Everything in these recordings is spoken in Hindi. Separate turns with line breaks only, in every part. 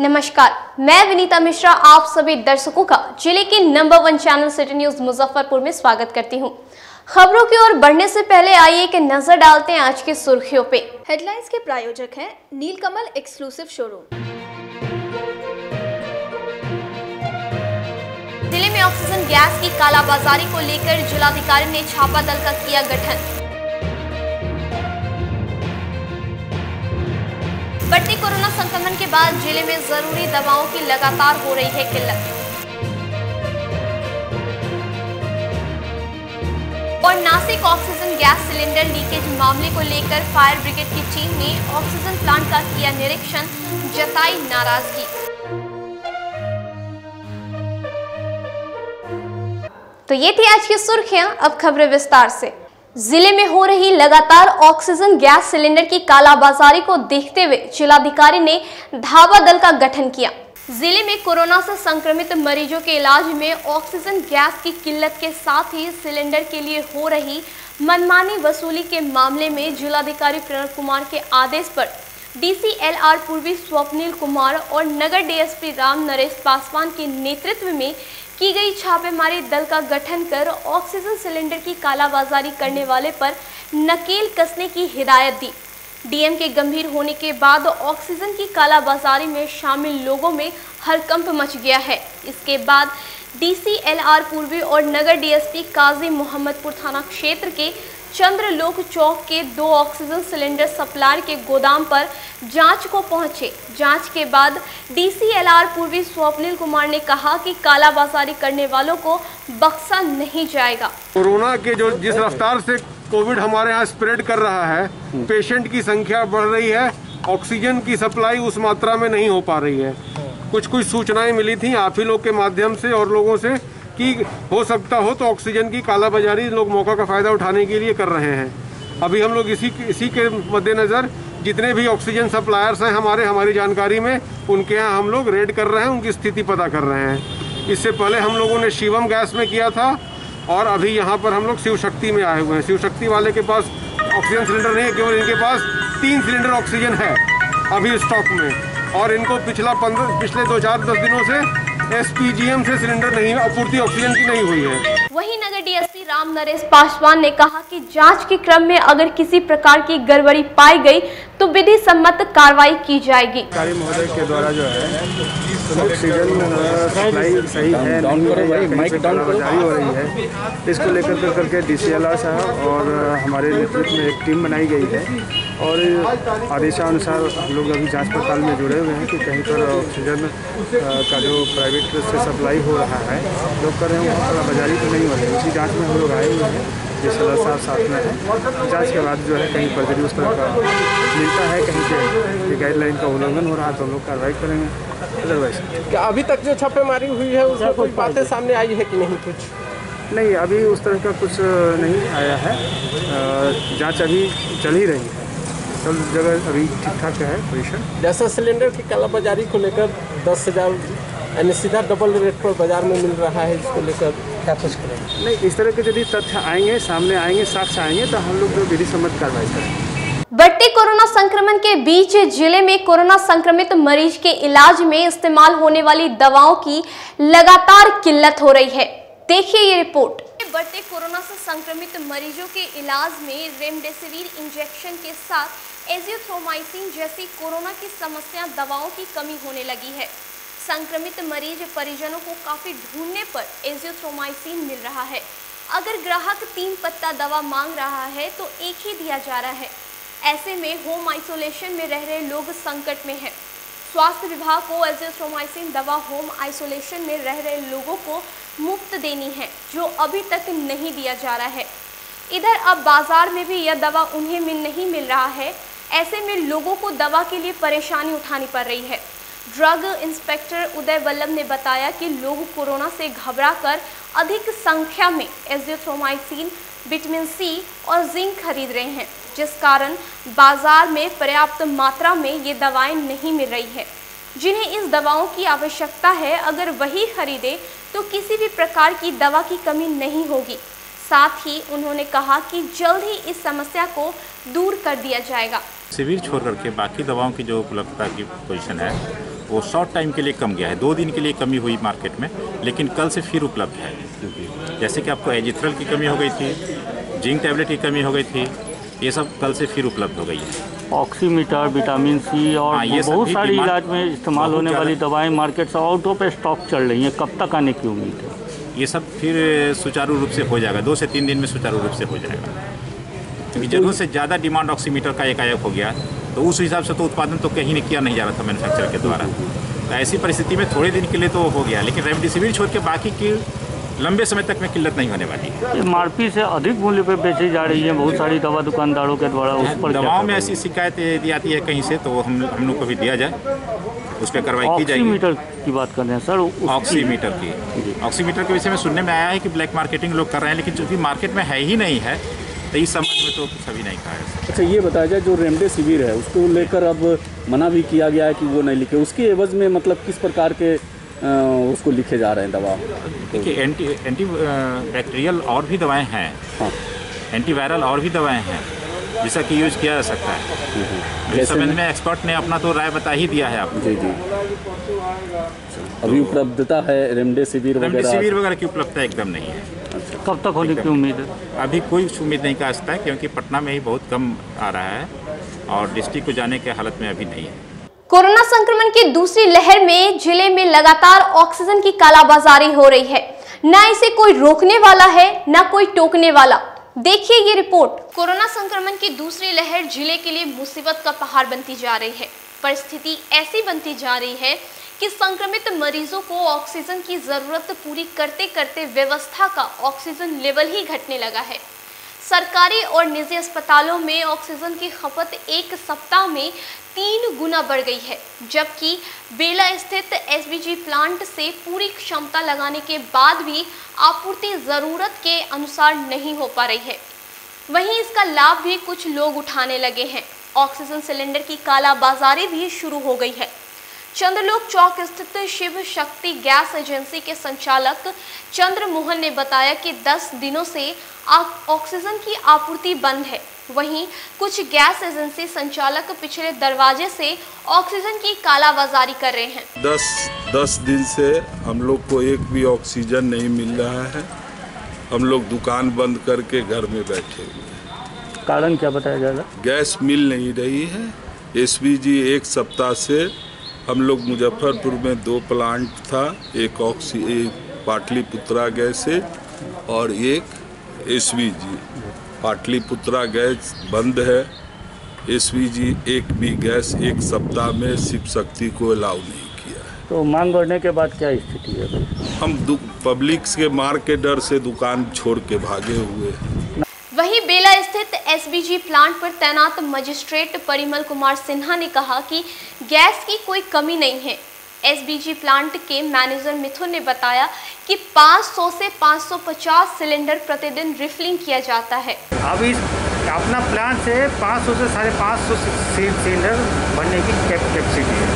नमस्कार, मैं विनीता मिश्रा आप सभी दर्शकों का जिले के number 1 channel city news Muzaffarpur में स्वागत करती हूं। खबरों की ओर बढ़ने से पहले आइए एक नजर डालते हैं आज की सुर्खियों पे।
हेडलाइंस के प्रायोजक हैं नीलकमल एक्सक्लूसिव शोरूम।
जिले में ऑक्सीजन गैस की कालाबाजारी को लेकर जिलाधिकारी ने छापा दल का किया गठन। बढ़ते कोरोना संक्रमण के बाद जिले में जरूरी दवाओं की लगातार हो रही है किल्लत। और Nashik oxygen gas cylinder leakage मामले को लेकर फायर ब्रिगेड की टीम ने ऑक्सीजन प्लांट का किया निरीक्षण, जताई नाराजगी। तो ये थी आज की सुर्खियां, अब खबरें विस्तार से। जिले में हो रही लगातार ऑक्सीजन गैस सिलेंडर की कालाबाजारी को देखते हुए जिलाधिकारी ने धावा दल का गठन किया। जिले में कोरोना से संक्रमित मरीजों के इलाज में ऑक्सीजन गैस की किल्लत के साथ ही सिलेंडर के लिए हो रही मनमानी वसूली के मामले में जिलाधिकारी प्रणव कुमार के आदेश पर DCLR पूर्वी स्वप्निल कुमार और नगर DSP राम नरेश पासवान के नेतृत्व में की गई छापेमारी दल का गठन कर ऑक्सीजन सिलेंडर की कालाबाजारी करने वाले पर नकेल कसने की हिदायत दी। डीएम के गंभीर होने के बाद ऑक्सीजन की कालाबाजारी में शामिल लोगों में हड़कंप मच गया है। इसके बाद DCLR पूर्वी और नगर DSP काजी मोहम्मदपुर थाना क्षेत्र के चंद्रलोक चौक के 2 ऑक्सीजन सिलेंडर सप्लायर के गोदाम पर जांच को पहुंचे। जांच के बाद DCLR पूर्वी स्वप्निल कुमार ने कहा कि कालाबाजारी करने वालों को बख्शा नहीं जाएगा।
कोरोना के जो जिस रफ्तार से कोविड हमारे यहाँ स्प्रेड कर रहा है, पेशेंट की संख्या बढ़ रही है, ऑक्सीजन की सप्लाई उस मात्रा में नहीं हो पा रही है। कुछ सूचनाएं मिली थी आप ही लोग के माध्यम से और लोगों से कि हो सकता हो तो ऑक्सीजन की कालाबाजारी लोग मौका का फ़ायदा उठाने के लिए कर रहे हैं। अभी हम लोग इसी के मद्देनज़र जितने भी ऑक्सीजन सप्लायर्स हैं हमारी जानकारी में, उनके यहाँ हम लोग रेड कर रहे हैं, उनकी स्थिति पता कर रहे हैं। इससे पहले हम लोगों ने शिवम गैस में किया था और अभी यहाँ पर हम लोग शिव शक्ति में आए हुए हैं। शिव शक्ति वाले के पास ऑक्सीजन सिलेंडर नहीं है, केवल इनके पास 3 सिलेंडर ऑक्सीजन है अभी स्टॉक में, और इनको पिछले 2-4-10 दिनों से SPGM से सिलेंडर नहीं, आपूर्ति ऑक्सीजन की नहीं हुई है।
वहीं नगर DSP राम नरेश पासवान ने कहा कि जांच के क्रम में अगर किसी प्रकार की गड़बड़ी पाई गई तो विधि सम्मत कार्रवाई की जाएगी।
अधिकारी महोदय के द्वारा जो है ऑक्सीजन सप्लाई सही है, जारी हो रही है, इसको लेकर करके DCLR साहब और हमारे नेतृत्व में एक टीम बनाई गई है और आदेशानुसार हम लोग अभी जांच पड़ताल में जुड़े हुए हैं कि कहीं पर ऑक्सीजन का जो प्राइवेट से सप्लाई हो रहा है लोग कर रहे हैं वहाँ कालाबाजारी तो नहीं हो रही है। उसी जाँच में हम लोग आए हुए हैं, DCLR साहब साथ में है। जाँच के बाद जो है कहीं पर यदि उस तरह का मिलता है, कहीं पे गाइडलाइन का उल्लंघन हो रहा है तो हम लोग कार्रवाई करेंगे। अदरवाइज
क्या अभी तक जो छापेमारी हुई है उसमें कोई बातें सामने आई है कि नहीं? कुछ
नहीं, अभी उस तरह का कुछ नहीं आया है। जांच अभी चल ही रही है, सब जगह अभी ठीक ठाक है पोजीशन।
जैसा सिलेंडर की कालाबाजारी को लेकर 10,000 यानी सीधा डबल रेट पर बाजार में मिल रहा है, इसको लेकर क्या कुछ करेंगे?
नहीं, इस तरह के यदि तथ्य आएंगे, सामने आएंगे, साक्ष्य आएंगे तो हम लोग विधि सम्मत कार्रवाई करेंगे।
बढ़ते कोरोना संक्रमण के बीच जिले में कोरोना संक्रमित मरीज के इलाज में इस्तेमाल होने वाली दवाओं की लगातार किल्लत हो रही है। देखिए ये रिपोर्ट। बढ़ते कोरोना से संक्रमित मरीजों के इलाज में रेमडेसिविर इंजेक्शन के साथ एजिथ्रोमाइसिन जैसी कोरोना की समस्या दवाओं की कमी होने लगी है। संक्रमित मरीज परिजनों को काफी ढूंढने पर एजिथ्रोमाइसिन मिल रहा है। अगर ग्राहक 3 पत्ता दवा मांग रहा है तो एक ही दिया जा रहा है। ऐसे में होम आइसोलेशन में रह रहे लोग संकट में हैं। स्वास्थ्य विभाग को एजिथ्रोमाइसिन दवा होम आइसोलेशन में रह रहे लोगों को मुफ्त देनी है, जो अभी तक नहीं दिया जा रहा है। इधर अब बाजार में भी यह दवा उन्हें नहीं मिल रहा है। ऐसे में लोगों को दवा के लिए परेशानी उठानी पड़ रही है। ड्रग इंस्पेक्टर उदय वल्लभ ने बताया कि लोग कोरोना से घबराकर अधिक संख्या में एजिथ्रोमाइसिन, विटामिन C और जिंक खरीद रहे हैं, जिस कारण बाजार में पर्याप्त मात्रा में ये दवाएं नहीं मिल रही है। जिन्हें इस दवाओं की आवश्यकता है, अगर वही खरीदे तो किसी भी प्रकार की दवा की कमी नहीं होगी। साथ ही उन्होंने कहा कि जल्द ही इस समस्या को दूर कर दिया जाएगा।
शिविर छोड़ करके बाकी दवाओं की जो उपलब्धता की पोजीशन है वो शॉर्ट टाइम के लिए कम गया है, 2 दिन के लिए कमी हुई मार्केट में, लेकिन कल से फिर उपलब्ध है। जैसे कि आपको एजिथ्रल की कमी हो गई थी, जिंक टैबलेट की कमी हो गई थी, ये सब कल से फिर उपलब्ध हो गई है।
ऑक्सीमीटर, विटामिन सी और बहुत सारी इलाज में इस्तेमाल होने वाली दवाएं मार्केट से आउट ऑफ स्टॉक चल रही हैं, कब तक आने की उम्मीद है?
ये सब फिर सुचारू रूप से हो जाएगा, 2 से 3 दिन में सुचारू रूप से हो जाएगा, क्योंकि जरूरत से ज़्यादा डिमांड ऑक्सीमीटर का एकाएक हो गया, तो उस हिसाब से तो उत्पादन तो कहीं नहीं किया नहीं जा रहा था मैन्युफैक्चरर के द्वारा। तो ऐसी परिस्थिति में थोड़े दिन के लिए तो हो गया, लेकिन रेमडेसिविर छोड़ के बाकी की लंबे समय तक में किल्लत नहीं होने वाली है।
एमआरपी से अधिक मूल्य पे बेची जा रही है बहुत सारी दवा दुकानदारों के द्वारा, उस पर
दवाओं में ऐसी शिकायत यदि आती है कहीं से, तो हम लोग को भी दिया जाए, उस पर कार्रवाई की जाएगी।
ऑक्सीमीटर की बात कर रहे हैं सर,
ऑक्सीमीटर के विषय में सुनने में आया है कि ब्लैक मार्केटिंग लोग कर रहे हैं, लेकिन चूंकि मार्केट में है ही नहीं है, तो इस संबंध में तो सभी नहीं कहा है।
अच्छा, ये बताया जाए जो रेमडेसिविर है उसको लेकर अब मना भी किया गया है कि वो नहीं लिखे, उसके एवज में मतलब किस प्रकार के उसको लिखे जा रहे हैं दवा?
देखिए, एंटी बैक्टीरियल और भी दवाएं हैं,
हाँ,
एंटीवायरल और भी दवाएं हैं जिसका कि यूज किया जा सकता है। इस संबंध में एक्सपर्ट ने अपना तो राय बता ही दिया है आपको।
जी जी। अभी उपलब्धता है रेमडेसिविर
वगैरह की उपलब्धता एकदम नहीं है।
अच्छा,
कब तक होने की उम्मीद है?
अभी कोई उम्मीद नहीं कर सकता है, क्योंकि पटना में ही बहुत कम आ रहा है और डिस्ट्रिक्ट को जाने के हालत में अभी नहीं है।
कोरोना संक्रमण की दूसरी लहर में जिले में लगातार ऑक्सीजन की कालाबाजारी हो रही है। न इसे कोई रोकने वाला है, न कोई टोकने वाला। देखिए ये रिपोर्ट। कोरोना संक्रमण की दूसरी लहर जिले के लिए मुसीबत का पहाड़ बनती जा रही है। परिस्थिति ऐसी बनती जा रही है कि संक्रमित मरीजों को ऑक्सीजन की जरूरत पूरी करते करते व्यवस्था का ऑक्सीजन लेवल ही घटने लगा है। सरकारी और निजी अस्पतालों में ऑक्सीजन की खपत एक सप्ताह में 3 गुना बढ़ गई है, जबकि बेला स्थित एसबीजी प्लांट से पूरी क्षमता लगाने के बाद भी आपूर्ति जरूरत के अनुसार नहीं हो पा रही है। वहीं इसका लाभ भी कुछ लोग उठाने लगे हैं। ऑक्सीजन सिलेंडर की कालाबाजारी भी शुरू हो गई है। चंद्रलोक चौक स्थित शिव शक्ति गैस एजेंसी के संचालक चंद्र मोहन ने बताया कि 10 दिनों से ऑक्सीजन की आपूर्ति बंद है। वहीं कुछ गैस एजेंसी संचालक पिछले दरवाजे से ऑक्सीजन की कालाबाजारी कर रहे हैं।
10 दिन से हम लोग को एक भी ऑक्सीजन नहीं मिल रहा है। हम लोग दुकान बंद करके घर में बैठे हुए हैं।
कारण क्या बताया जाएगा?
गैस मिल नहीं रही है। एसबीजी एक सप्ताह से हम लोग मुजफ्फरपुर में 2 प्लांट था, एक पाटलिपुत्रा गैस है और एक एसबीजी। पाटलिपुत्रा गैस बंद है, एसबीजी एक भी गैस एक सप्ताह में शिव शक्ति को अलाउ नहीं किया है।
तो मांग बढ़ने के बाद क्या स्थिति है?
हम पब्लिक के मार के डर से दुकान छोड़ के भागे हुए हैं।
वहीं बेला स्थित एसबीजी प्लांट पर तैनात मजिस्ट्रेट परिमल कुमार सिन्हा ने कहा कि गैस की कोई कमी नहीं है। एसबीजी प्लांट के मैनेजर मिथुन ने बताया कि 500 से 550 सिलेंडर प्रतिदिन रिफिलिंग किया जाता है।
अभी अपना प्लांट से 500 से 550 सिलेंडर भरने की कैपेसिटी है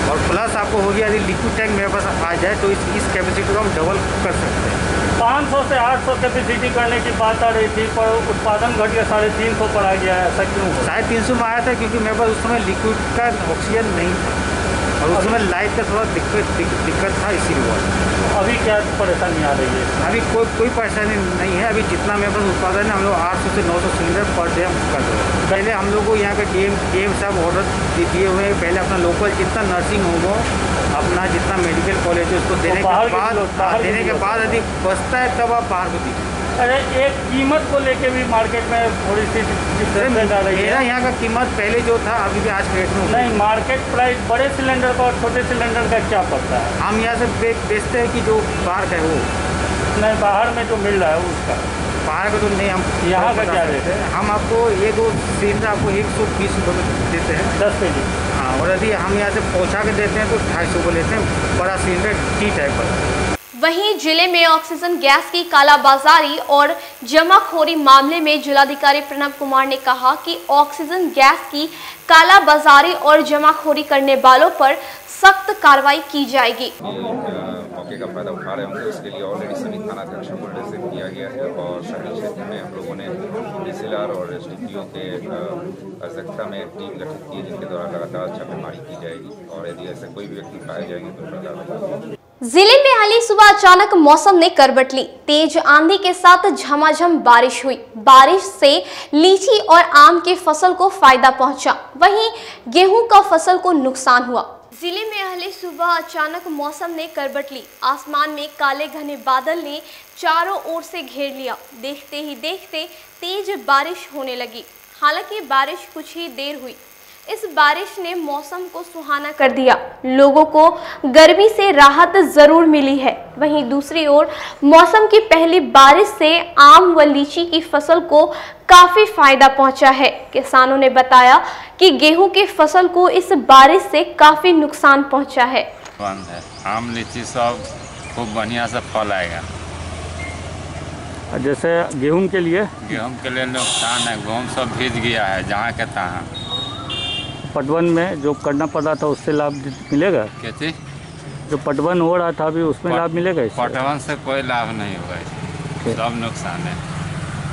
और प्लस आपको हो गया यदि लिक्विड टैंक मेरे पास आ जाए तो इस कैपेसिटी को हम डबल कर सकते हैं।
500 से 800 कैपेसिटी करने की बात आ रही थी, पर उत्पादन घट गया 350 पर आ गया है। ऐसा क्यों?
350 में आया था क्योंकि मेरे पास उस समय लिक्विड का ऑक्सीजन नहीं था और उस समय लाइट का थोड़ा दिक्कत था, इसीलिए।
अभी क्या परेशानी आ रही है?
अभी कोई परेशानी नहीं है। अभी जितना मेरे पास उत्पादन है हम लोग 800 से 900 सिलेंडर पर डे हम कर रहे हैं। पहले हम लोग को यहाँ के डीएम साहब ऑर्डर दिए हुए हैं। पहले अपना लोकल जितना नर्सिंग होम हो, अपना जितना मेडिकल कॉलेज है उसको देने के बाद यदि बचता है तब आप बाहर को दीजिए।
अरे एक कीमत को लेके भी मार्केट में थोड़ी सी डिफरेंस आ रही है।
मेरा यहाँ का कीमत पहले जो था अभी भी आज रेट में
नहीं। मार्केट प्राइस बड़े सिलेंडर का और छोटे सिलेंडर का क्या पड़ता है?
हम यहाँ से बेचते हैं कि जो बाहर का है वो
नहीं, बाहर में जो मिल रहा है उसका।
बाहर का तो नहीं, हम
यहाँ का क्या रेट है?
हम आपको ये 2 सिलेंडर आपको 120 रुपये में देते हैं
10 kg।
हाँ, और यदि हम यहाँ से पहुँचा के देते हैं तो 250 को लेते हैं बड़ा सिलेंडर टी टाइप पर।
वहीं जिले में ऑक्सीजन गैस की कालाबाजारी और जमाखोरी मामले में जिलाधिकारी प्रणव कुमार ने कहा कि ऑक्सीजन गैस की कालाबाजारी और जमाखोरी करने वालों पर सख्त कार्रवाई की जाएगी।
मौके का फायदा उठा रहे होंगे, उसके लिए ऑलरेडी सभी थानाध्यक्षों को निर्देशित किया गया है और शहरी क्षेत्र में हम लोगों ने डीसीएलआर और एसडीपीओ के अध्यक्षता में टीम गठित की, जिनके द्वारा लगातार छापेमारी की जाएगी और यदि ऐसे कोई भी व्यक्ति पाए जाएंगे तो कार्रवाई।
जिले में हाल सुबह अचानक मौसम ने करवट ली। तेज आंधी के साथ झमाझम बारिश हुई। बारिश से लीची और आम की फसल को फायदा पहुंचा, वहीं गेहूं का फसल को नुकसान हुआ। जिले में हाल सुबह अचानक मौसम ने करवट ली। आसमान में काले घने बादल ने चारों ओर से घेर लिया। देखते ही देखते तेज बारिश होने लगी। हालांकि बारिश कुछ ही देर हुई। इस बारिश ने मौसम को सुहाना कर दिया। लोगों को गर्मी से राहत जरूर मिली है। वहीं दूसरी ओर मौसम की पहली बारिश से आम व लीची की फसल को काफी फायदा पहुंचा है। किसानों ने बताया कि गेहूं की फसल को इस बारिश से काफी नुकसान पहुंचा है।
आम लीची सब खूब बढ़िया से फल आएगा।
जैसे गेहूं के लिए
नुकसान है, गेहूं सब भीज गया है जहाँ के तहाँ।
पटवन में जो करना पड़ा था उससे लाभ मिलेगा?
कैसे
जो पटवन हो रहा था अभी उसमें लाभ मिलेगा?
पटवन से कोई लाभ नहीं होगा, सब नुकसान है।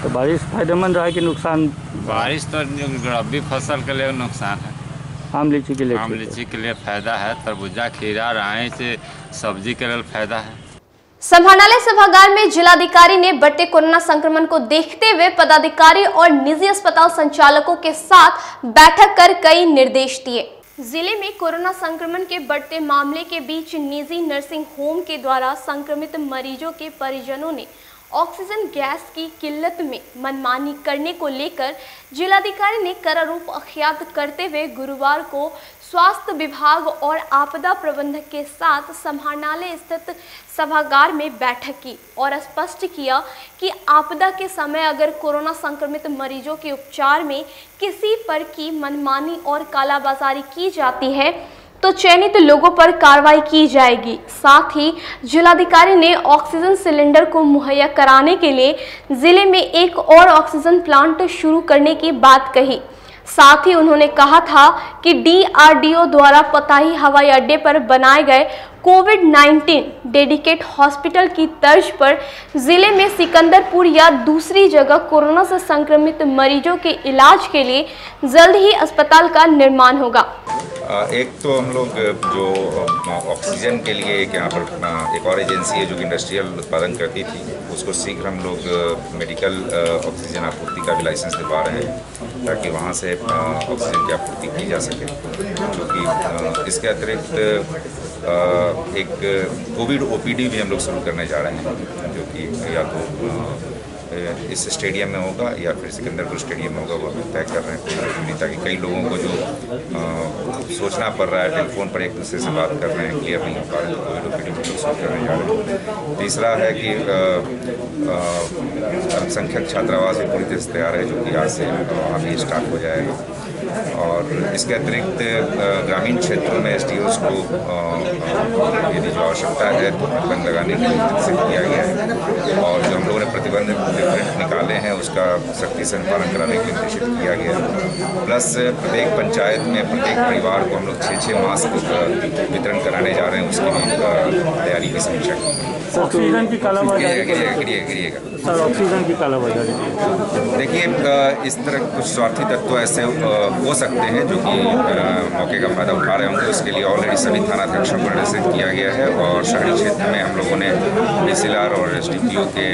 तो बारिश फायदेमंद रहा कि नुकसान?
बारिश तो रबी फसल के लिए नुकसान है।
आम लीची के लिए?
आम लीची के लिए फायदा है। तरबूजा, खीरा, राई से सब्जी के लिए फायदा है।
समाहरणालय सभागार में जिलाधिकारी ने बढ़ते कोरोना संक्रमण को देखते हुए पदाधिकारी और निजी अस्पताल संचालकों के साथ बैठक कर कई निर्देश दिए। जिले में कोरोना संक्रमण के बढ़ते मामले के बीच निजी नर्सिंग होम के द्वारा संक्रमित मरीजों के परिजनों ने ऑक्सीजन गैस की किल्लत में मनमानी करने को लेकर जिलाधिकारी ने कड़ा रूप अख्तियार करते हुए गुरुवार को स्वास्थ्य विभाग और आपदा प्रबंधक के साथ समाहरणालय स्थित सभागार में बैठक की और स्पष्ट किया कि आपदा के समय अगर कोरोना संक्रमित मरीजों के उपचार में किसी पर की मनमानी और कालाबाजारी की जाती है तो चयनित लोगों पर कार्रवाई की जाएगी। साथ ही जिलाधिकारी ने ऑक्सीजन सिलेंडर को मुहैया कराने के लिए जिले में एक और ऑक्सीजन प्लांट शुरू करने की बात कही। साथ ही उन्होंने कहा था कि DRDO द्वारा पताही हवाई अड्डे पर बनाए गए कोविड-19 डेडिकेट हॉस्पिटल की तर्ज पर जिले में सिकंदरपुर या दूसरी जगह कोरोना से संक्रमित मरीजों के इलाज के लिए जल्द ही अस्पताल का निर्माण होगा।
एक तो हम लोग जो ऑक्सीजन के लिए एक यहाँ पर एक और एजेंसी है जो कि इंडस्ट्रियल उत्पादन करती थी, उसको शीघ्र हम लोग मेडिकल ऑक्सीजन आपूर्ति का भी लाइसेंस दिलवा रहे हैं ताकि वहाँ से ऑक्सीजन की आपूर्ति की जा सके। क्योंकि इसके अतिरिक्त एक कोविड OPD भी हम लोग शुरू करने जा रहे हैं जो कि या तो इस स्टेडियम में होगा या फिर सिकंदरपुर स्टेडियम में होगा, वो हम तय कर रहे हैं ताकि कई लोगों को जो सोचना पड़ रहा है, टेलीफोन पर एक दूसरे से बात कर रहे हैं, क्लियर नहीं हो पा रहे हैं, कोविड OPD में लोग शुरू करने जा रहे हैं। तीसरा है कि अल्पसंख्यक छात्रावास भी पूरी तरह से तैयार है जो कि आज से अभी स्टार्ट हो जाएगा। और इसके अतिरिक्त ग्रामीण क्षेत्रों में SDOs को यदि जो आवश्यकता है तो प्रतिबंध लगाने के लिए निर्देशित किया गया है और जो हम लोगों ने प्रतिबंध निकाले हैं उसका सख्ती से पालन कराने के लिए निर्देशित किया गया है। प्लस प्रत्येक पंचायत में प्रत्येक परिवार को हम लोग 6 मास्क वितरण कराने जा रहे हैं, उसकी भी तैयारी की समीक्षा की।
ऑक्सीजन की कालाबाजारी
गिरिएगा
सर, ऑक्सीजन की कालाबाजारी
देखिए, इस तरह कुछ स्वार्थी तत्व ऐसे हो सकते हैं जो कि मौके का फायदा उठा रहे होंगे। उसके लिए ऑलरेडी सभी थानाध्यक्षों को निर्देशित किया गया है और शहरी क्षेत्र में हम लोगों ने DCLR और SDPO के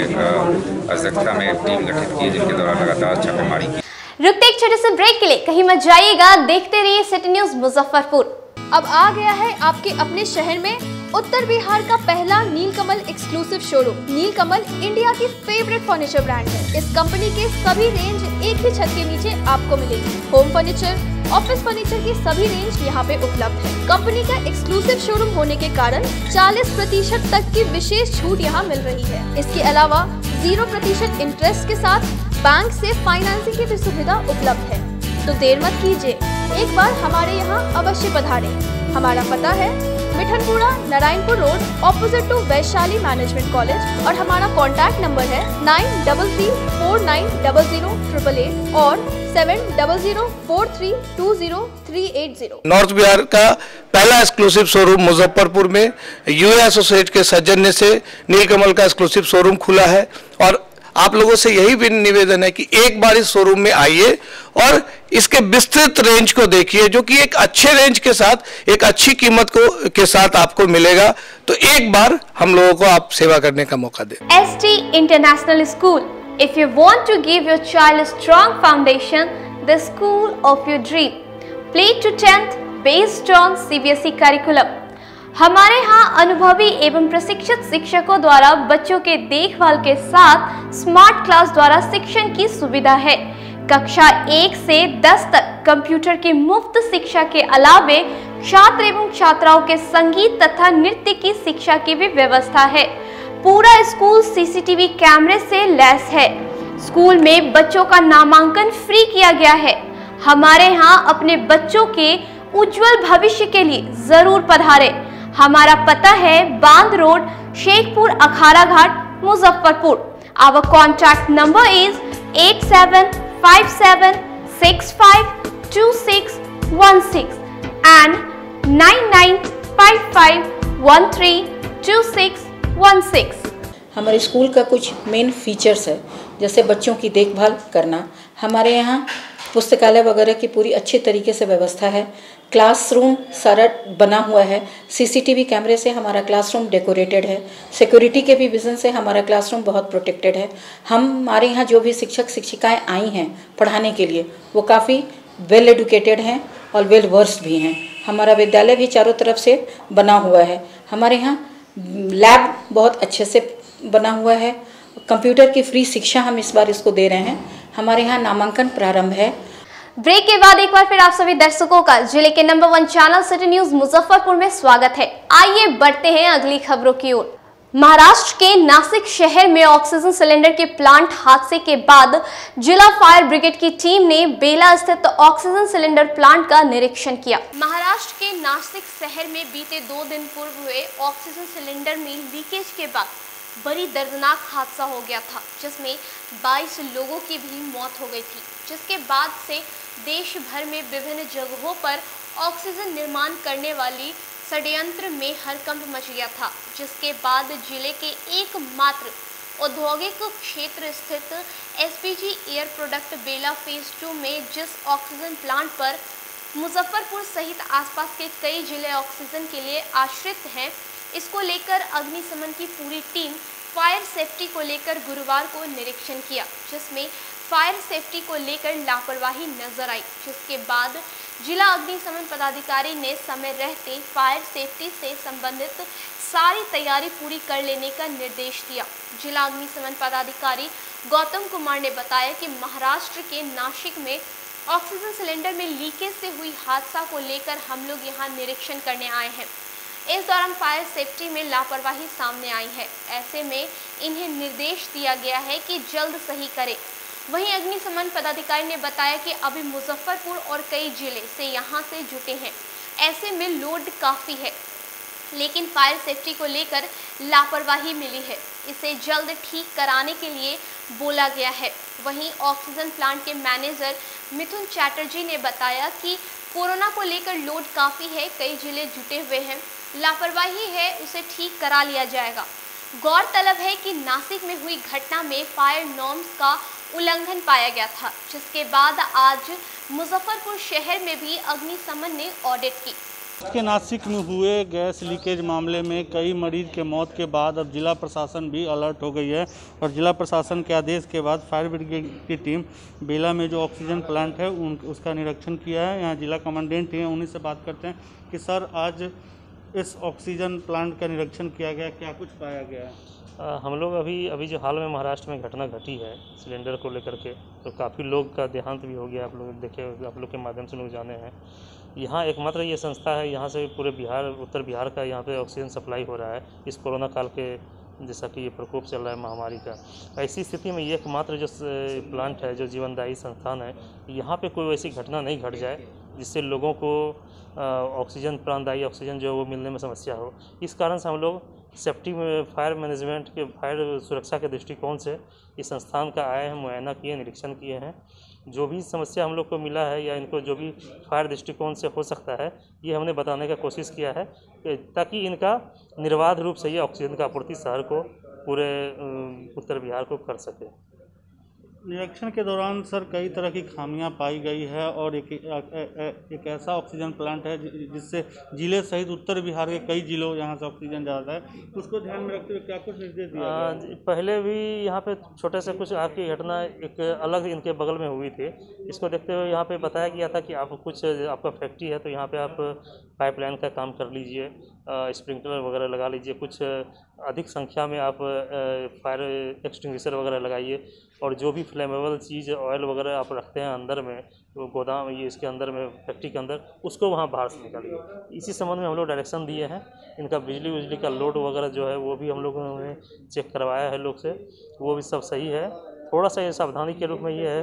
अध्यक्षता में टीम गठित की, जिनके द्वारा लगातार छापेमारी की।
रुकते एक छोटे से ब्रेक के लिए, कहीं मत जाइएगा, देखते रहिए सिटी न्यूज मुजफ्फरपुर।
अब आ गया है आपके अपने शहर में उत्तर बिहार का पहला नीलकमल एक्सक्लूसिव शोरूम। नीलकमल इंडिया की फेवरेट फर्नीचर ब्रांड है। इस कंपनी के सभी रेंज एक ही छत के नीचे आपको मिलेगी। होम फर्नीचर, ऑफिस फर्नीचर की सभी रेंज यहाँ पे उपलब्ध है। कंपनी का एक्सक्लूसिव शोरूम होने के कारण 40% तक की विशेष छूट यहाँ मिल रही है। इसके अलावा 0% इंटरेस्ट के साथ बैंक से फाइनेंसिंग की भी सुविधा उपलब्ध है। तो देर मत कीजिए, एक बार हमारे यहाँ अवश्य पधारें। हमारा पता है Mithanpura, Narayanpur road, opposite to Vaishali management college, और हमारा कॉन्टैक्ट नंबर है 9334900888 और 7004320380।
नॉर्थ बिहार का पहला एक्सक्लूसिव शोरूम मुजफ्फरपुर में यूए एसोसिएट के सौजन्य से नीलकमल का एक्सक्लूसिव शोरूम खुला है और आप लोगों से यही भी निवेदन है कि एक बार इस शोरूम में आइए और इसके विस्तृत रेंज को देखिए, जो कि एक अच्छे रेंज के साथ एक अच्छी कीमत के साथ आपको मिलेगा। तो एक बार हम लोगों को आप सेवा करने का मौका दें।
ST International School. If you want to give your child a strong foundation, the school of your dream. Play to 10th based on CBSE curriculum. हमारे यहाँ अनुभवी एवं प्रशिक्षित शिक्षकों द्वारा बच्चों के देखभाल के साथ स्मार्ट क्लास द्वारा शिक्षण की सुविधा है। कक्षा 1 से 10 तक कंप्यूटर की मुफ्त शिक्षा के अलावे छात्र एवं छात्राओं के संगीत तथा नृत्य की शिक्षा की भी व्यवस्था है। पूरा स्कूल CCTV कैमरे से लैस है। स्कूल में बच्चों का नामांकन फ्री किया गया है। हमारे यहाँ अपने बच्चों के उज्जवल भविष्य के लिए जरूर पधारें। हमारा पता है बांध road, Shekhpur Akhara Ghat, Muzaffarpur. Our contact number is 8757652616 and 9955132616।
हमारे स्कूल का कुछ मेन फीचर्स है, जैसे बच्चों की देखभाल करना। हमारे यहाँ पुस्तकालय वगैरह की पूरी अच्छे तरीके से व्यवस्था है। क्लासरूम सारा बना हुआ है। CCTV कैमरे से हमारा क्लासरूम डेकोरेटेड है। सिक्योरिटी के भी विजन से हमारा क्लासरूम बहुत प्रोटेक्टेड है। हमारे यहाँ जो भी शिक्षक शिक्षिकाएं आई हैं पढ़ाने के लिए, वो काफ़ी वेल एडुकेटेड हैं और वेल वर्स्ड भी हैं। हमारा विद्यालय भी चारों तरफ से बना हुआ है। हमारे यहाँ लैब बहुत अच्छे से बना हुआ है। कंप्यूटर की फ्री शिक्षा हम इस बार इसको दे रहे हैं। हमारे यहाँ नामांकन प्रारंभ है।
ब्रेक के बाद एक बार फिर आप सभी दर्शकों का जिले के number 1 channel city news Muzaffarpur में स्वागत है। आइए बढ़ते हैं अगली खबरों की ओर। महाराष्ट्र के नासिक शहर में ऑक्सीजन सिलेंडर के प्लांट हादसे के बाद जिला फायर ब्रिगेड की टीम ने बेला स्थित ऑक्सीजन सिलेंडर प्लांट का निरीक्षण किया। महाराष्ट्र के नासिक शहर में बीते 2 दिन पूर्व हुए ऑक्सीजन सिलेंडर में लीकेज के बाद बड़ी दर्दनाक हादसा हो गया था, जिसमें 22 लोगों की भी मौत हो गई थी, जिसके बाद से देश भर में विभिन्न जगहों पर ऑक्सीजन निर्माण करने वाली षड्यंत्र में हड़कंप मच गया था। जिसके बाद जिले के एकमात्र औद्योगिक क्षेत्र स्थित SPG एयर प्रोडक्ट बेला फेज 2 में जिस ऑक्सीजन प्लांट पर मुजफ्फरपुर सहित आसपास के कई जिले ऑक्सीजन के लिए आश्रित हैं, इसको लेकर अग्निशमन की पूरी टीम फायर सेफ्टी को लेकर गुरुवार को निरीक्षण किया, जिसमें फायर सेफ्टी को लेकर लापरवाही नजर आई। जिसके बाद जिला अग्निशमन पदाधिकारी ने समय रहते फायर सेफ्टी से संबंधित सारी तैयारी पूरी कर लेने का निर्देश दिया। जिला अग्निशमन पदाधिकारी गौतम कुमार ने बताया कि महाराष्ट्र के नासिक में ऑक्सीजन सिलेंडर में लीकेज से हुई हादसा को लेकर हम लोग यहाँ निरीक्षण करने आए हैं। इस दौरान फायर सेफ्टी में लापरवाही सामने आई है। ऐसे में इन्हें निर्देश दिया गया है कि जल्द सही करें। वहीं अग्निशमन पदाधिकारी ने बताया कि अभी मुजफ्फरपुर और कई जिले से यहां से जुटे हैं। ऐसे में लोड काफ़ी है, लेकिन फायर सेफ्टी को लेकर लापरवाही मिली है। इसे जल्द ठीक कराने के लिए बोला गया है। वहीं ऑक्सीजन प्लांट के मैनेजर मिथुन चैटर्जी ने बताया कि कोरोना को लेकर लोड काफ़ी है, कई जिले जुटे हुए हैं, लापरवाही है, उसे ठीक करा लिया जाएगा। गौरतलब है कि नासिक में हुई घटना में फायर नॉर्म्स का उल्लंघन पाया गया था, जिसके बाद आज मुजफ्फरपुर शहर में भी अग्निशमन ने ऑडिट की।
के नासिक में हुए गैस लीकेज मामले में कई मरीज के मौत के बाद अब जिला प्रशासन भी अलर्ट हो गई है और जिला प्रशासन के आदेश के बाद फायर ब्रिगेड की टीम बेला में जो ऑक्सीजन प्लांट है उसका निरीक्षण किया है। यहाँ जिला कमांडेंट हैं, उन्हीं से बात करते हैं कि सर आज इस ऑक्सीजन प्लांट का निरीक्षण किया गया, क्या कुछ पाया गया है?
हम लोग अभी जो हाल में महाराष्ट्र में घटना घटी है सिलेंडर को लेकर के, तो काफ़ी लोग का देहांत भी हो गया। आप लोग देखे, आप लोग के माध्यम से लोग जाने हैं। यहाँ एकमात्र ये संस्था है, यहाँ से पूरे बिहार, उत्तर बिहार का यहाँ पे ऑक्सीजन सप्लाई हो रहा है इस कोरोना काल के, जैसा कि ये प्रकोप चल रहा है महामारी का। ऐसी स्थिति में ये एकमात्र जो प्लांट है, जो जीवनदायी संस्थान है, यहाँ पे कोई वैसी घटना नहीं घट जाए जिससे लोगों को ऑक्सीजन, प्राणदायी ऑक्सीजन जो है वो मिलने में समस्या हो। इस कारण से हम लोग सेफ्टी में, फायर मैनेजमेंट के, फायर सुरक्षा के दृष्टिकोण से इस संस्थान का आए हैं, मुआयना किए, निरीक्षण किए हैं। जो भी समस्या हम लोग को मिला है या इनको जो भी फायर दृष्टिकोण से हो सकता है, ये हमने बताने का कोशिश किया है ताकि इनका निर्बाध रूप से ये ऑक्सीजन का आपूर्ति शहर को, पूरे उत्तर बिहार को कर सके।
निरीक्षण के दौरान सर कई तरह की खामियां पाई गई है और एक ऐसा ऑक्सीजन प्लांट है जिससे जिले सहित उत्तर बिहार के कई जिलों यहाँ से ऑक्सीजन जाता है, उसको ध्यान में रखते हुए क्या कुछ निर्देश दिया गया?
पहले भी यहाँ पे छोटे से कुछ आग की घटना एक अलग इनके बगल में हुई थी। इसको देखते हुए यहाँ पे बताया गया था कि आप कुछ, आपका फैक्ट्री है तो यहाँ पे आप पाइपलाइन का काम कर लीजिए, स्प्रिंकलर वगैरह लगा लीजिए, कुछ अधिक संख्या में आप फायर एक्सटिंग्विशर वगैरह लगाइए, और जो भी फ्लेमेबल चीज़, ऑयल वगैरह आप रखते हैं अंदर में, तो गोदाम ये इसके अंदर में, फैक्ट्री के अंदर, उसको वहाँ बाहर से निकालिए। इसी संबंध में हम लोग डायरेक्शन दिए हैं। इनका बिजली का लोड वगैरह जो है वो भी हम लोगों ने चेक करवाया है लोग से, वो भी सब सही है। थोड़ा सा ये सावधानी के रूप में ये है,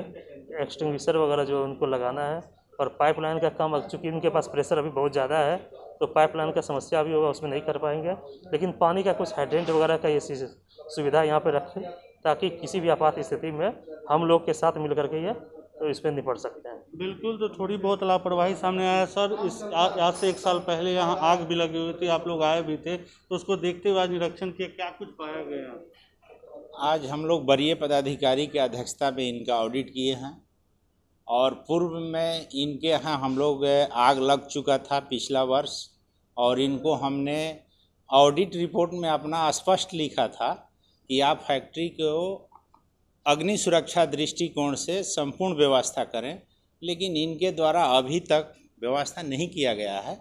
एक्सटिंग्विशर वगैरह जो उनको लगाना है, और पाइपलाइन का काम, चूँकि इनके पास प्रेशर अभी बहुत ज़्यादा है तो पाइपलाइन का समस्या भी होगा, उसमें नहीं कर पाएंगे। लेकिन पानी का कुछ हाइड्रेंट वगैरह का ये सुविधा यहाँ पे रखें ताकि किसी भी आपात स्थिति में हम लोग के साथ मिल करके ये तो इस पर निपट सकते हैं।
बिल्कुल, तो थोड़ी बहुत लापरवाही सामने आया सर। आज से 1 साल पहले यहाँ आग भी लगी हुई थी, आप लोग आए भी थे, तो उसको देखते हुए आज निरीक्षण किया, क्या कुछ पाया गया?
आज हम लोग वरीय पदाधिकारी की अध्यक्षता में इनका ऑडिट किए हैं, और पूर्व में इनके यहाँ हम लोग आग लग चुका था पिछला वर्ष, और इनको हमने ऑडिट रिपोर्ट में अपना स्पष्ट लिखा था कि आप फैक्ट्री को अग्नि सुरक्षा दृष्टिकोण से संपूर्ण व्यवस्था करें, लेकिन इनके द्वारा अभी तक व्यवस्था नहीं किया गया है।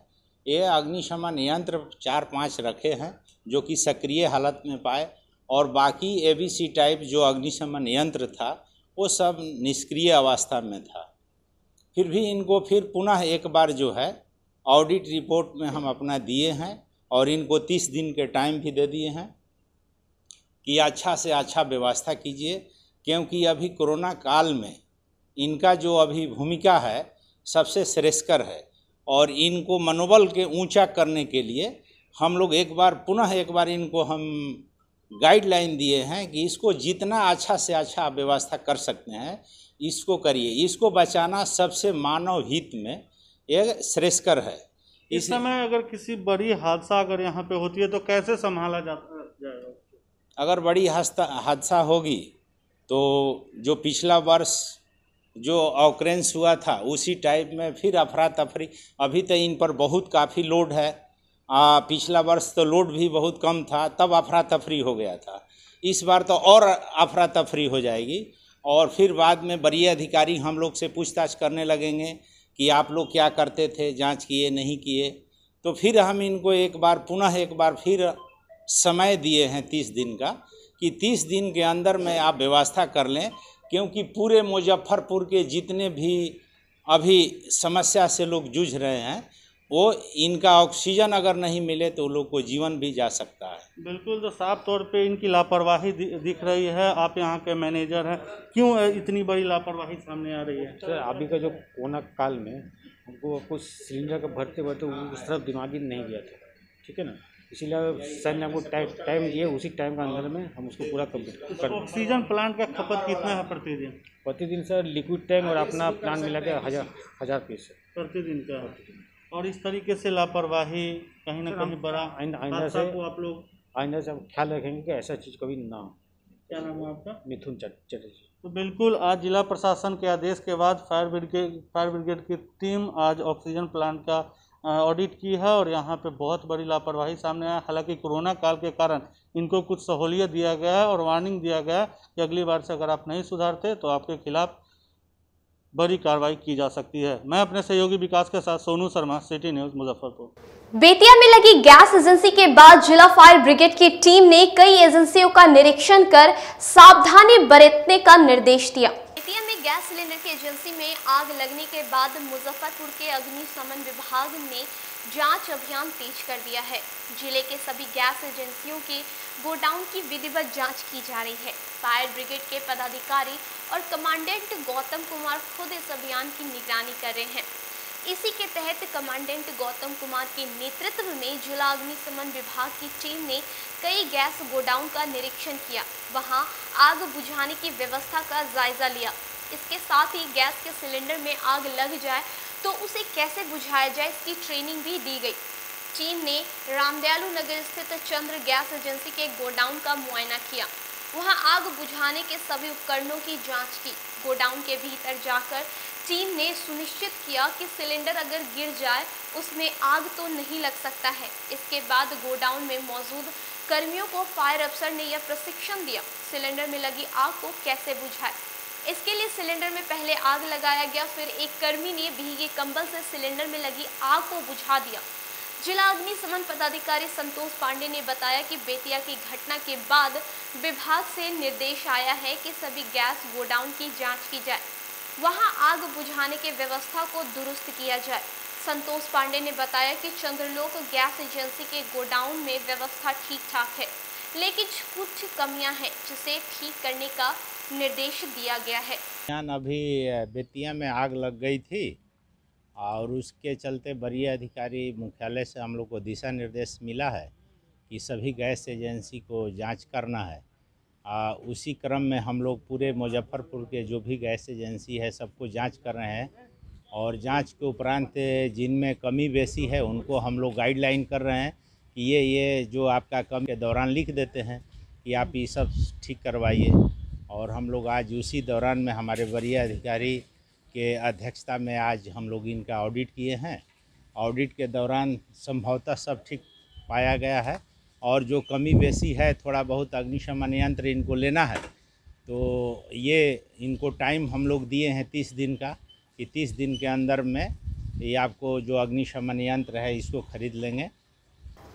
ये अग्निशमन यंत्र 4-5 रखे हैं जो कि सक्रिय हालत में पाए, और बाकी ABC टाइप जो अग्निशमन यंत्र था वो सब निष्क्रिय अवस्था में था। फिर भी इनको फिर पुनः एक बार जो है ऑडिट रिपोर्ट में हम अपना दिए हैं, और इनको 30 दिन के टाइम भी दे दिए हैं कि अच्छा से अच्छा व्यवस्था कीजिए, क्योंकि अभी कोरोना काल में इनका जो अभी भूमिका है सबसे श्रेष्ठकर है, और इनको मनोबल के ऊंचा करने के लिए हम लोग पुनः एक बार इनको हम गाइडलाइन दिए हैं कि इसको जितना अच्छा से अच्छा व्यवस्था कर सकते हैं इसको करिए। इसको बचाना सबसे मानव हित में एक श्रेष्ठकर है।
इस समय अगर किसी बड़ी हादसा अगर यहाँ पे होती है तो कैसे संभाला जाएगा?
अगर बड़ी हादसा होगी तो जो पिछला वर्ष जो ऑकरेंस हुआ था उसी टाइप में फिर अफरा तफरी। अभी तो इन पर बहुत काफ़ी लोड है। पिछला वर्ष तो लोड भी बहुत कम था, तब अफरा तफरी हो गया था। इस बार तो और अफरा तफरी हो जाएगी, और फिर बाद में वरीय अधिकारी हम लोग से पूछताछ करने लगेंगे कि आप लोग क्या करते थे, जांच किए नहीं किए। तो फिर हम इनको पुनः एक बार फिर समय दिए हैं 30 दिन का, कि 30 दिन के अंदर में आप व्यवस्था कर लें, क्योंकि पूरे मुजफ्फरपुर के जितने भी अभी समस्या से लोग जूझ रहे हैं वो इनका ऑक्सीजन अगर नहीं मिले तो लोग को जीवन भी जा सकता है।
बिल्कुल, तो साफ तौर पे इनकी लापरवाही दिख रही है। आप यहाँ के मैनेजर हैं, क्यों इतनी बड़ी लापरवाही सामने आ रही है?
सर, अभी का जो कोरोना काल में हमको कुछ सिलेंडर का भरते उस तरफ दिमागी नहीं गया था, ठीक है ना, इसीलिए सर ने हमको टाइम दिए, उसी टाइम के अंदर में हम उसको पूरा कंप्लीट कर।
ऑक्सीजन प्लांट का खपत कितना है प्रतिदिन?
प्रतिदिन सर लिक्विड टैंक और अपना प्लांट मिला के 1000 पीस
प्रतिदिन का। और इस तरीके से लापरवाही कहीं ना कहीं बड़ा
आइंदा से आप लोग ख्याल रखेंगे कि ऐसा चीज़ कभी ना हो।
क्या नाम है आपका?
मिथुन चटर्जी।
तो बिल्कुल, आज जिला प्रशासन के आदेश के बाद फायर ब्रिगेड की टीम आज ऑक्सीजन प्लांट का ऑडिट की है, और यहाँ पे बहुत बड़ी लापरवाही सामने आया। हालांकि कोरोना काल के कारण इनको कुछ सहूलियत दिया गया है और वार्निंग दिया गया है कि अगली बार से अगर आप नहीं सुधारते तो आपके खिलाफ बड़ी कार्रवाई की जा सकती है। मैं अपने सहयोगी विकास के साथ सोनू शर्मा, सिटी न्यूज़, मुजफ्फरपुर।
बेतिया में लगी गैस एजेंसी के बाद जिला फायर ब्रिगेड की टीम ने कई एजेंसियों का निरीक्षण कर सावधानी बरतने का निर्देश दिया। बेतिया में गैस सिलेंडर की एजेंसी में आग लगने के बाद मुजफ्फरपुर के अग्निशमन विभाग ने जांच अभियान तेज कर दिया है। जिले के सभी गैस एजेंसियों के गोडाउन की विधिवत जांच की जा रही है। फायर ब्रिगेड के पदाधिकारी और कमांडेंट गौतम कुमार खुद इस अभियान की निगरानी कर रहे हैं। इसी के तहत कमांडेंट गौतम कुमार के नेतृत्व में जिला अग्निशमन विभाग की टीम ने कई गैस गोडाउन का निरीक्षण किया, वहां आग बुझाने की व्यवस्था का जायजा लिया। इसके साथ ही गैस के सिलेंडर में आग लग जाए तो उसे कैसे बुझाया जाए इसकी ट्रेनिंग भी दी गई। टीम ने रामदयालु नगर स्थित चंद्र गैस एजेंसी के गोडाउन का मुआयना किया, वहां आग बुझाने के सभी उपकरणों की जांच की। गोडाउन के भीतर जाकर टीम ने सुनिश्चित किया कि सिलेंडर अगर गिर जाए उसमें आग तो नहीं लग सकता है। इसके बाद गोडाउन में मौजूद कर्मियों को फायर अफसर ने यह प्रशिक्षण दिया, सिलेंडर में लगी आग को कैसे बुझाए। इसके लिए सिलेंडर में पहले आग लगाया गया, फिर एक कर्मी ने भीगे कंबल से सिलेंडर में लगी आग को बुझा दिया। जिला अग्निशमन पदाधिकारी संतोष पांडे ने बताया कि बेतिया की घटना के बाद विभाग से निर्देश आया है कि सभी गैस गोडाउन की जांच की जाए, वहां आग बुझाने की व्यवस्था को दुरुस्त किया जाए। संतोष पांडे ने बताया कि चंद्रलोक गैस एजेंसी के गोडाउन में व्यवस्था ठीक ठाक है, लेकिन कुछ कमियां हैं जिसे ठीक करने का निर्देश दिया गया है।
अभी बेतिया में आग लग गई थी और उसके चलते वरीय अधिकारी मुख्यालय से हम लोग को दिशा निर्देश मिला है कि सभी गैस एजेंसी को जांच करना है। उसी क्रम में हम लोग पूरे मुजफ्फरपुर के जो भी गैस एजेंसी है सबको जांच कर रहे हैं और जांच के उपरांत जिनमें कमी बेसी है उनको हम लोग गाइडलाइन कर रहे हैं कि ये जो आपका कमी के दौरान लिख देते हैं कि आप ये सब ठीक करवाइए। और हम लोग आज उसी दौरान में हमारे वरीय अधिकारी के अध्यक्षता में आज हम लोग इनका ऑडिट किए हैं। ऑडिट के दौरान संभवतः सब ठीक पाया गया है और जो कमी बेसी है थोड़ा बहुत अग्निशमन यंत्र इनको लेना है, तो ये इनको टाइम हम लोग दिए हैं 30 दिन का कि 30 दिन के अंदर में ये आपको जो अग्निशमन यंत्र है इसको खरीद लेंगे।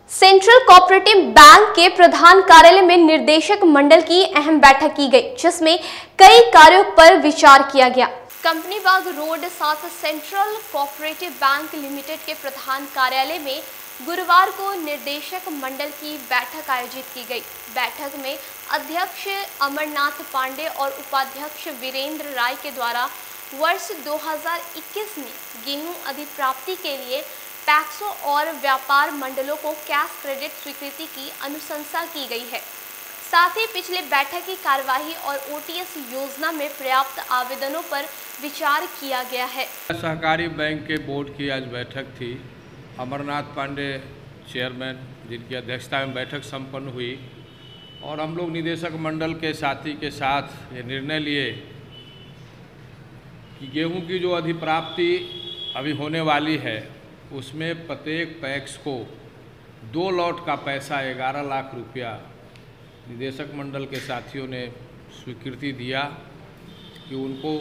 सेंट्रल कोऑपरेटिव बैंक के प्रधान कार्यालय में निदेशक मंडल की अहम बैठक की गई, जिसमें कई कार्यों पर विचार किया गया। Company Bagh Road 7 Central Cooperative Bank Limited के प्रधान कार्यालय में गुरुवार को निदेशक मंडल की बैठक आयोजित की गई। बैठक में अध्यक्ष अमरनाथ पांडे और उपाध्यक्ष वीरेंद्र राय के द्वारा वर्ष 2021 में गेहूं अधिप्राप्ति के लिए पैक्सों और व्यापार मंडलों को कैश क्रेडिट स्वीकृति की अनुशंसा की गई है। साथ ही पिछले बैठक की कार्यवाही और ओटीएस योजना में पर्याप्त आवेदनों पर विचार किया गया है।
सहकारी बैंक के बोर्ड की आज बैठक थी। अमरनाथ पांडे चेयरमैन, जिनकी अध्यक्षता में बैठक संपन्न हुई और हम लोग निदेशक मंडल के साथी के साथ ये निर्णय लिए कि गेहूं की जो अधिप्राप्ति अभी होने वाली है उसमें प्रत्येक पैक्स को 2 लॉट का पैसा 11 लाख रुपया निदेशक मंडल के साथियों ने स्वीकृति दिया कि उनको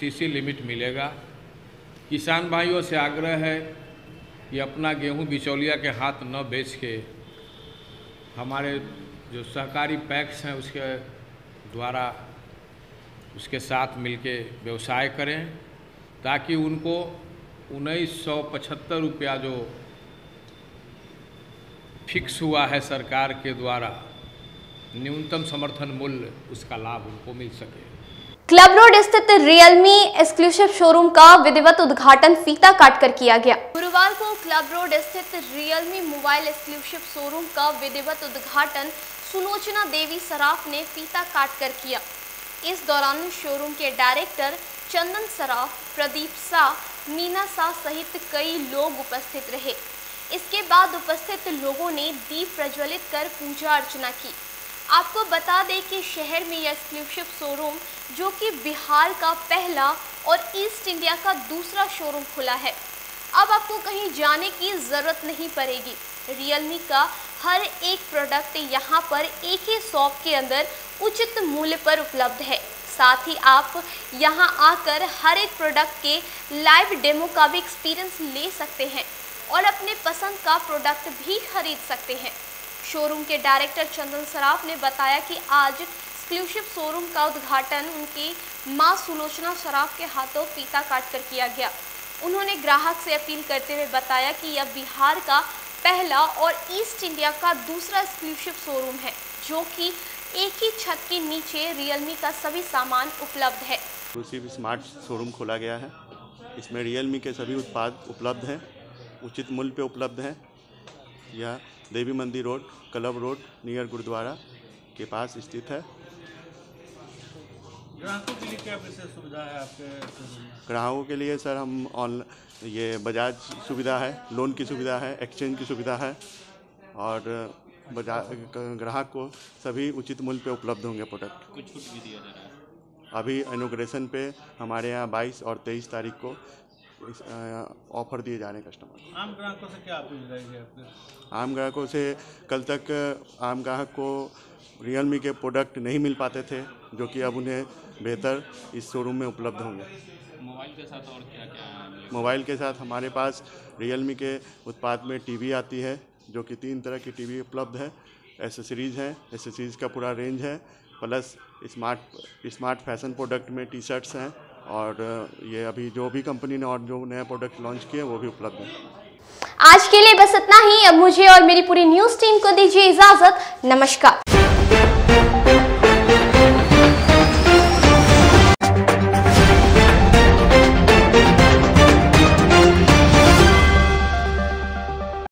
सीसी लिमिट मिलेगा। किसान भाइयों से आग्रह है कि अपना गेहूं बिचौलिया के हाथ न बेच के हमारे जो सहकारी पैक्स हैं उसके द्वारा उसके साथ मिलके व्यवसाय करें, ताकि उनको 1975 रुपया जो फिक्स हुआ है सरकार के द्वारा न्यूनतम समर्थन मूल्य, उसका लाभ उनको मिल सके।
क्लब रोड स्थित रियलमी एक्सक्लूसिव शोरूम का विधिवत उद्घाटन फीता काटकर किया गया। गुरुवार को क्लब रोड स्थित रियलमी मोबाइल एक्सक्लूसिव शोरूम का विधिवत उद्घाटन सुलोचना देवी सराफ ने फीता काटकर किया। इस दौरान शोरूम के डायरेक्टर चंदन सराफ, प्रदीप शाह, मीना शाह सहित कई लोग उपस्थित रहे। इसके बाद उपस्थित लोगों ने दीप प्रज्वलित कर पूजा अर्चना की। आपको बता दें कि शहर में यह एक्सक्लूसिव शोरूम, जो कि बिहार का पहला और ईस्ट इंडिया का दूसरा शोरूम खुला है। अब आपको कहीं जाने की ज़रूरत नहीं पड़ेगी। रियलमी का हर एक प्रोडक्ट यहाँ पर एक ही शॉप के अंदर उचित मूल्य पर उपलब्ध है। साथ ही आप यहाँ आकर हर एक प्रोडक्ट के लाइव डेमो का भी एक्सपीरियंस ले सकते हैं और अपने पसंद का प्रोडक्ट भी खरीद सकते हैं। शोरूम के डायरेक्टर चंदन सराफ ने बताया कि आज एक्सक्लूसिव शोरूम का उद्घाटन उनकी मां सुलोचना सराफ के हाथों फीता काटकर किया गया। उन्होंने ग्राहक से अपील करते हुए बताया कि यह बिहार का पहला और ईस्ट इंडिया का दूसरा एक्सक्लूसिव शोरूम है, जो कि एक ही छत के नीचे रियलमी का सभी सामान उपलब्ध है।
एक्सक्लूसिव स्मार्ट शोरूम खोला गया है इसमें रियलमी के सभी उत्पाद उपलब्ध हैं, उचित मूल्य पे उपलब्ध हैं। यह देवी मंदिर road, club road near gurudwara के पास स्थित है।
ग्राहकों के लिए क्या विशेष सुविधा है आपके शोरूम में?
ग्राहकों के लिए सर हम ये बजाज सुविधा है, लोन की सुविधा है, एक्सचेंज की सुविधा है और ग्राहक को सभी उचित मूल्य पे उपलब्ध होंगे प्रोडक्ट।
कुछ छूट भी दिया जा रहा है
अभी इनॉग्रेशन पे हमारे यहाँ 22 और 23 तारीख को ऑफर दिए जा रहे हैं कस्टमर।
आम ग्राहकों से क्या अपील रहेगी आपके?
आम ग्राहकों से कल तक आम ग्राहक को रियलमी के प्रोडक्ट नहीं मिल पाते थे, जो कि अब उन्हें बेहतर इस शोरूम में उपलब्ध होंगे।
मोबाइल के साथ और क्या क्या है?
मोबाइल के साथ हमारे पास रियलमी के उत्पाद में टीवी आती है, जो कि 3 तरह की टीवी उपलब्ध है। एसेसरीज़ हैं, एसेसरीज़ का पूरा रेंज है, प्लस स्मार्ट फैशन प्रोडक्ट में टी शर्ट्स हैं और ये अभी जो भी कंपनी ने और जो नया प्रोडक्ट लॉन्च किए वो भी उपलब्ध है।
आज के लिए बस इतना ही। अब मुझे और मेरी पूरी न्यूज़ टीम को दीजिए इजाज़त। नमस्कार।